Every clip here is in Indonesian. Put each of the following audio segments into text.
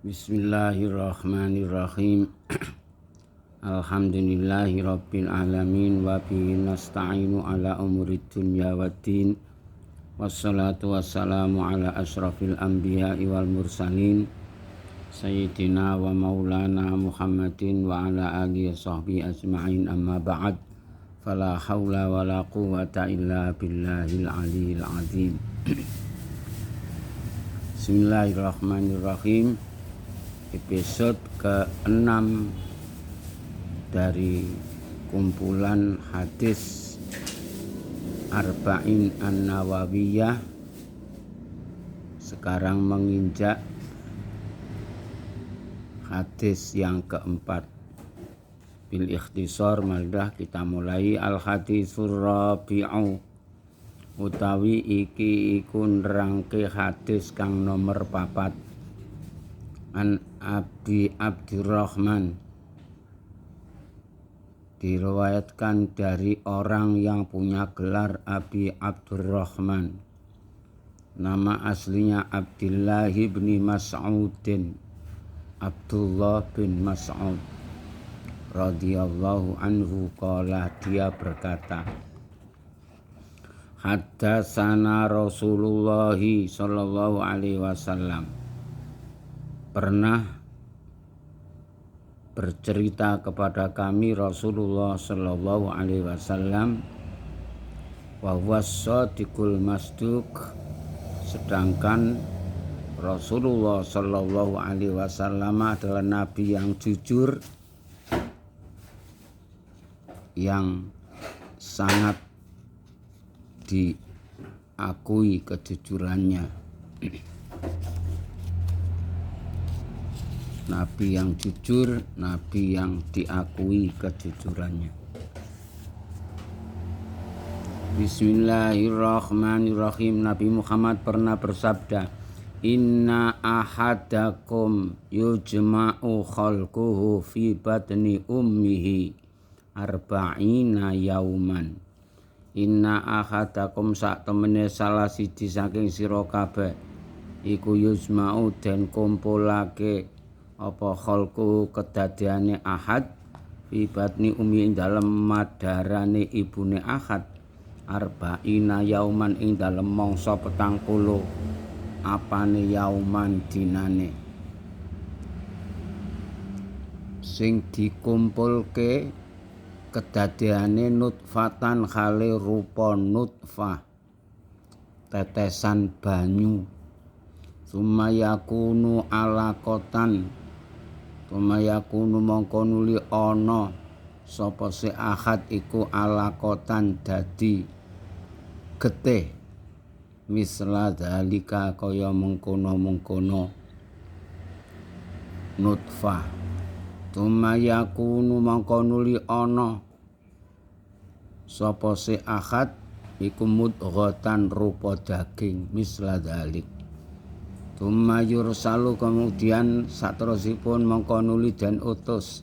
Bismillahirrahmanirrahim. Alhamdulillahi rabbil alamin wa bihi nasta'inu ala umurid dunya waddin. Wassalatu wassalamu ala asyrafil anbiya'i wal mursalin sayyidina wa maulana Muhammadin wa ala alihi sahbihi ajma'in, amma ba'd. Fala hawla wa la quwwata illa billahil aliyyil azim. Bismillahirrahmanirrahim. Episode ke-6 dari kumpulan hadis Arba'in An-Nawawiyah, sekarang menginjak hadis yang keempat. Bil ikhtisar maldah kita mulai al-hadisur rabi'u, utawi iki iku nerangke hadis kang nomor 4. An Abi Abdurrahman, diriwayatkan dari orang yang punya gelar Abi Abdurrahman, nama aslinya Abdullah bin Mas'udin, Abdullah bin Mas'ud radhiyallahu anhu, qala, dia berkata, haddatsana Rasulullah sallallahu alaihi wasallam, pernah bercerita kepada kami Rasulullah sallallahu alaihi wasallam, wa huwa shadiqul masduq, sedangkan Rasulullah sallallahu alaihi wasallam adalah nabi yang jujur, yang sangat diakui kejujurannya. Nabi yang jujur, nabi yang diakui kejujurannya. Bismillahirrahmanirrahim. Nabi Muhammad pernah bersabda, inna ahadakum yujma'u khalquhu fi batni ummihi arba'ina yauman. Inna ahadakum, sak temene salah siji saking sira kabeh iku yujma'u den kumpulake apa khalqu kedadiane ahad fi batni ummi, ing dalem madarane ibune ahad, arba'ina yauman, ing dalem mangsa 40 apane yauman dinane. Sing dikumpulke kedadiane nutfatan khale rupa nutfah, tetesan banyu, sumayakunu alaqatan, sumayakunu mongko nuli ana sapa se ahad iku alaqatan dadi getih, misla dalika kaya mengkono-mengkono nutfah, sumayakunu mongko nuli ana sapa se ahad iku mudghatan rupa daging, misla dalik. Tsumma yursalu, kemudian saterusipun mongko nuli den utus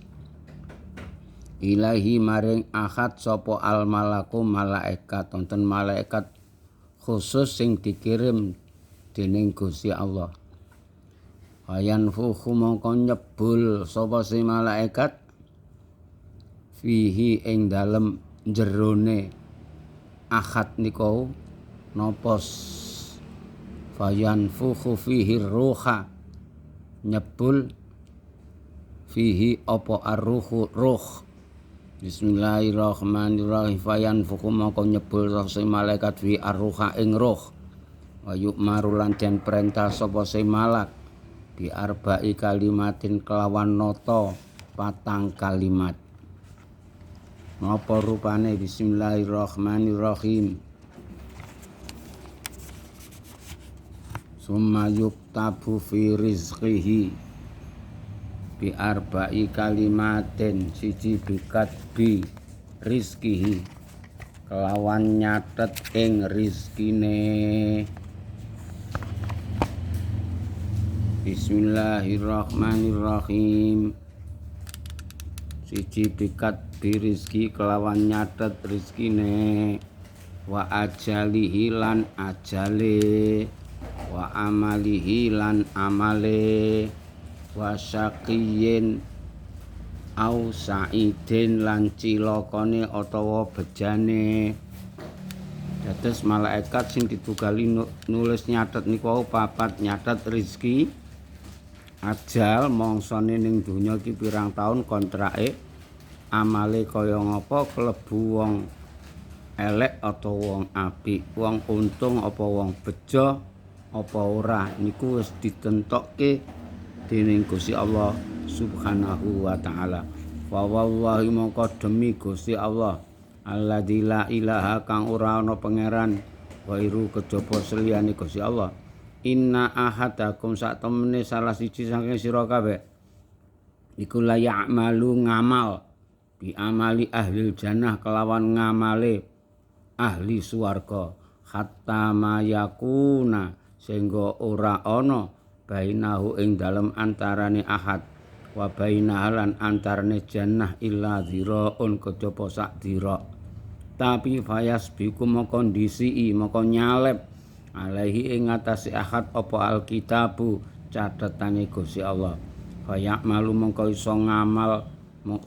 ilahi maring ahad sapa al malaku malaikat, wonten malaikat khusus sing dikirim dening Gusti Allah. Ayan fuhu mongko nyebul sapa si malaikat fihi ing dalem jerone ahad niku napa, fayan fuhu fihi ruha, nyebul fihi apa ar-ruhu, ruh. Bismillahirrahmanirrahim. Fayan fuhu mongko nyebul sapa malaikat fi ar-ruha ing ruh, wa yu'maru lan den perintah sapa se malak bi arba'i kalimatin kelawan nata 4 kalimat. Napa rupane? Bismillahirrahmanirrahim. Summa yuktabu fi rizqihi bi arba'i kalimatin, siji bikat bi rizqihi, kelawan nyatet ing rizkine. Bismillahirrahmanirrahim. Siji bikat bi rizki, kelawan nyatet rizkine, wa ajalihi lan ajale, wa amalihi lan amale, wa syaqiyin au sa'idin lan cilakane utawa bejane. Dados malaikat sing ditugali nulis nyatet niku papat, nyatet rezeki, ajal mangsane ning donya iki pirang taun kontrake, amale kaya ngapa, klebu wong elek atau wong apik, wong untung apa wong bejo apa ora, niku wis ditentokke dening Gusti Allah Subhanahu wa taala. Wa wallahi mongko demi Gusti Allah alladzi la ilaha kang ora ana pangeran wairu kejaba seliyane Gusti Allah. Inna ahadakum sak temene salah siji saking sira kabeh iku la ya'malu ngamal bi amali ahli jannah kelawan ngamale ahli swarga hatta mayakuna sehingga ora ana bainahu ing dalem antarane ahad wa bainahalan antarane jannah illa dhiraun kejaba sak dhira. Tapi fayas biku moko ndisi moko nyalep alaihi ing atase ahad apa alkitabu catetane Gusti Allah. Fayak malu mongko iso ngamal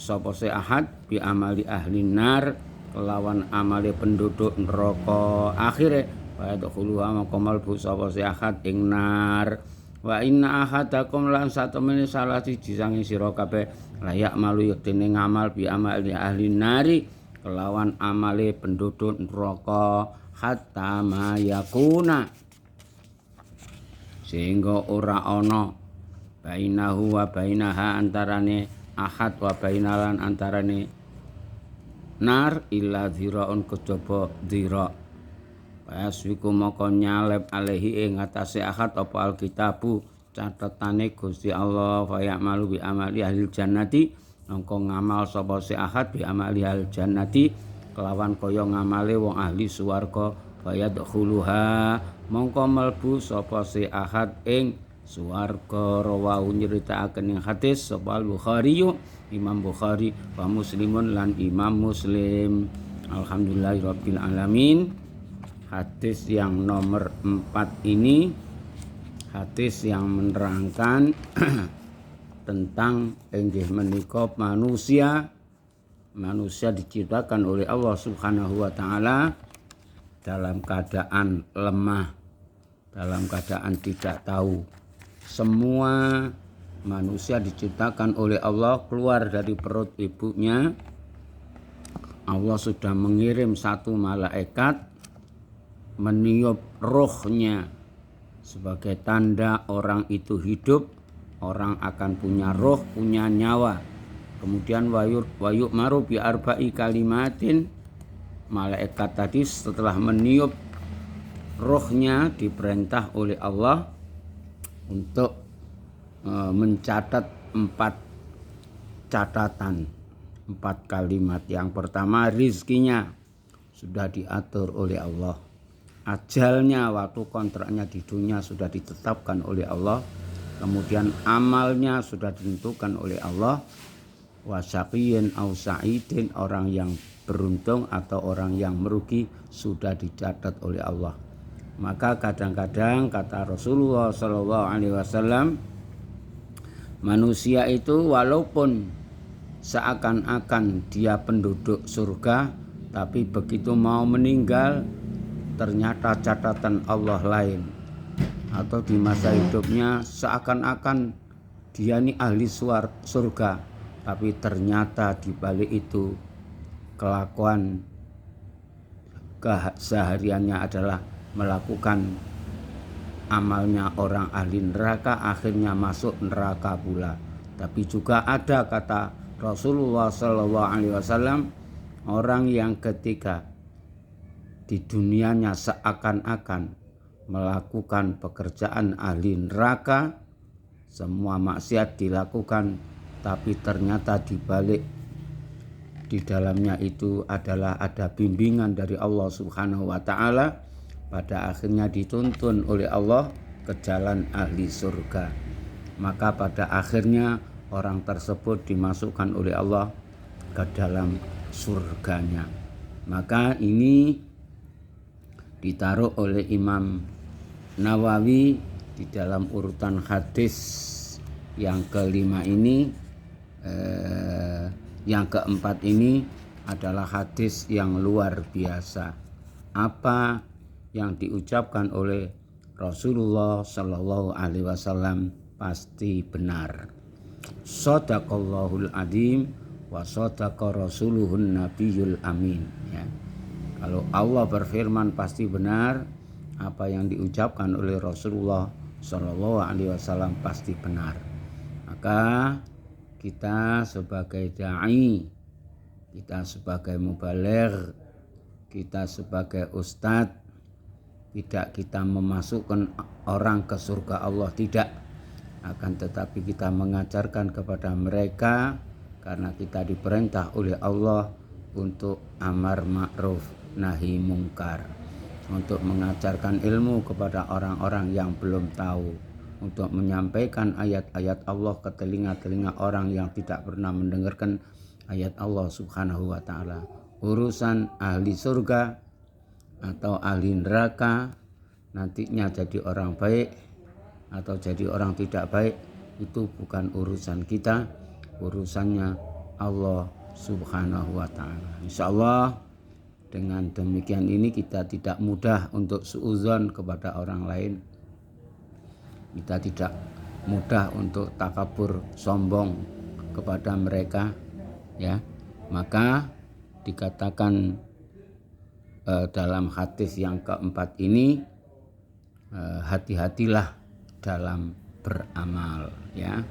sapa se ahad bi amali ahli nar kelawan amale penduduk neraka. Akhire wa yadkhuluha mongko mlebu sapa se ahad ing nar. Wa inna ahadakum lan satemene salah siji sange sira kabeh layak malu yektene ngamal bi amali ahli nari kelawan amale penduduk neraka hatta mayakuna sehingga ora ana bainahu wa bainaha antarane ahad wa bainalan antarane nar illa dhiraun kejaba dhira. Paswiku moko nyalep alaihi ing atase ahad apa alkitabu catetane Gusti Allah. Fayak malu bi amali ahli jannati mongko ngamal sapa si ahad bi amali ahli jannati kelawan kaya ngamale wong ahli swarga. Fayadkhuluha mongko mlebu sapa si ahad ing swarga. Rawahu nyritakaken ing hadis sapa Bukhari Imam Bukhari wa Muslimun lan Imam Muslim. Alhamdulillahirabbil alamin. Hadis yang nomor 4 ini hadis yang menerangkan tentang inggih menika manusia diciptakan oleh Allah Subhanahu wa taala dalam keadaan lemah, dalam keadaan tidak tahu. Semua manusia diciptakan oleh Allah keluar dari perut ibunya. Allah sudah mengirim satu malaikat meniup rohnya sebagai tanda orang itu hidup, orang akan punya roh, punya nyawa. Kemudian wayuk maru bi arba'i kalimatin, malaikat tadi setelah meniup rohnya diperintah oleh Allah untuk mencatat 4 catatan, 4 kalimat. Yang pertama, rizkinya sudah diatur oleh Allah. Ajalnya, waktu kontraknya di dunia sudah ditetapkan oleh Allah. Kemudian amalnya sudah ditentukan oleh Allah. Wasyaqiyin au sa'idin, orang yang beruntung atau orang yang merugi sudah dicatat oleh Allah. Maka kadang-kadang kata Rasulullah SAW, manusia itu walaupun seakan-akan dia penduduk surga, tapi begitu mau meninggal ternyata catatan Allah lain. Atau di masa hidupnya seakan-akan dia ini ahli surga, tapi ternyata di balik itu kelakuan kesehariannya adalah melakukan amalnya orang ahli neraka, akhirnya masuk neraka pula. Tapi juga ada kata Rasulullah SAW, orang yang ketika di dunianya seakan-akan melakukan pekerjaan ahli neraka, semua maksiat dilakukan, tapi ternyata di balik di dalamnya itu adalah ada bimbingan dari Allah Subhanahu wa taala, pada akhirnya dituntun oleh Allah ke jalan ahli surga. Maka pada akhirnya orang tersebut dimasukkan oleh Allah ke dalam surganya. Maka ini ditaruh oleh Imam Nawawi di dalam urutan hadis yang kelima ini, yang keempat ini adalah hadis yang luar biasa. Apa yang diucapkan oleh Rasulullah Shallallahu Alaihi Wasallam pasti benar. Shadaqallahul adzim wa shadaqa rasuluhun nabiyul amin. Ya. Kalau Allah berfirman pasti benar, apa yang diucapkan oleh Rasulullah Shallallahu Alaihi Wasallam pasti benar. Maka kita sebagai dai, kita sebagai mubaligh, kita sebagai ustadz, tidak kita memasukkan orang ke surga Allah, tidak. Akan tetapi kita mengajarkan kepada mereka, karena kita diperintah oleh Allah untuk amar ma'ruf nahi mungkar, untuk mengajarkan ilmu kepada orang-orang yang belum tahu, untuk menyampaikan ayat-ayat Allah ke telinga-telinga orang yang tidak pernah mendengarkan ayat Allah Subhanahu wa ta'ala. Urusan ahli surga atau ahli neraka, nantinya jadi orang baik atau jadi orang tidak baik, itu bukan urusan kita, urusannya Allah Subhanahu wa ta'ala. Insyaallah dengan demikian ini kita tidak mudah untuk suudzon kepada orang lain, kita tidak mudah untuk takabur, sombong kepada mereka, ya. Maka dikatakan dalam hadis yang keempat ini, hati-hatilah dalam beramal, ya.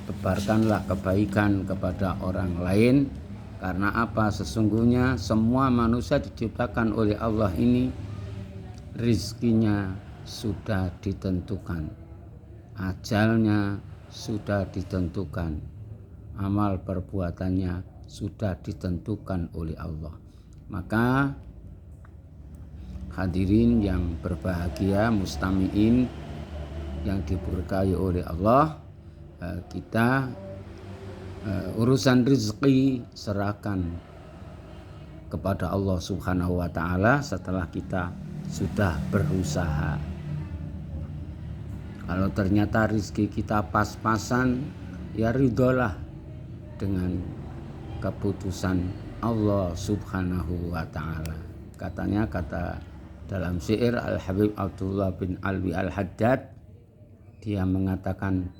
Tebarkanlah kebaikan kepada orang lain, karena apa? Sesungguhnya semua manusia diciptakan oleh Allah ini rizkinya sudah ditentukan, ajalnya sudah ditentukan, amal perbuatannya sudah ditentukan oleh Allah. Maka hadirin yang berbahagia, mustamiin yang diberkahi oleh Allah, kita urusan rezeki serahkan kepada Allah Subhanahu wa ta'ala setelah kita sudah berusaha. Kalau ternyata rezeki kita pas-pasan, ya ridholah dengan keputusan Allah Subhanahu wa ta'ala. Katanya, kata dalam syair Al-Habib Abdullah bin Alwi Al-Haddad, dia mengatakan,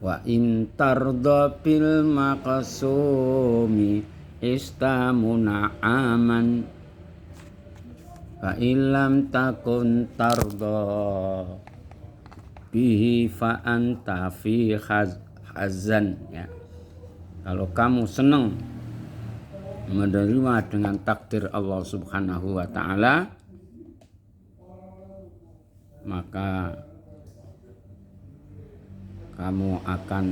wa in tarda bil maqsumi istamuna aman fa illam takun tarda bihi fa anta fi hazan, ya. Kalau kamu senang menerima dengan takdir Allah Subhanahu wa ta'ala, maka kamu akan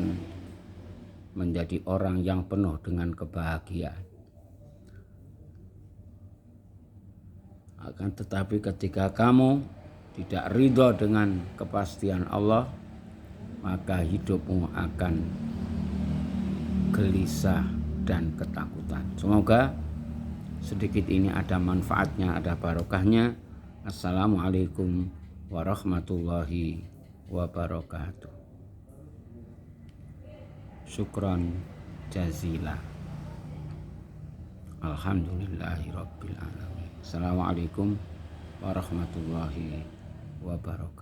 menjadi orang yang penuh dengan kebahagiaan. Akan tetapi ketika kamu tidak ridho dengan kepastian Allah, maka hidupmu akan gelisah dan ketakutan. Semoga sedikit ini ada manfaatnya, ada barokahnya. Assalamualaikum warahmatullahi wabarakatuh. Syukran jazila. Alhamdulillahirabbil alamin. Assalamualaikum warahmatullahi wabarakatuh.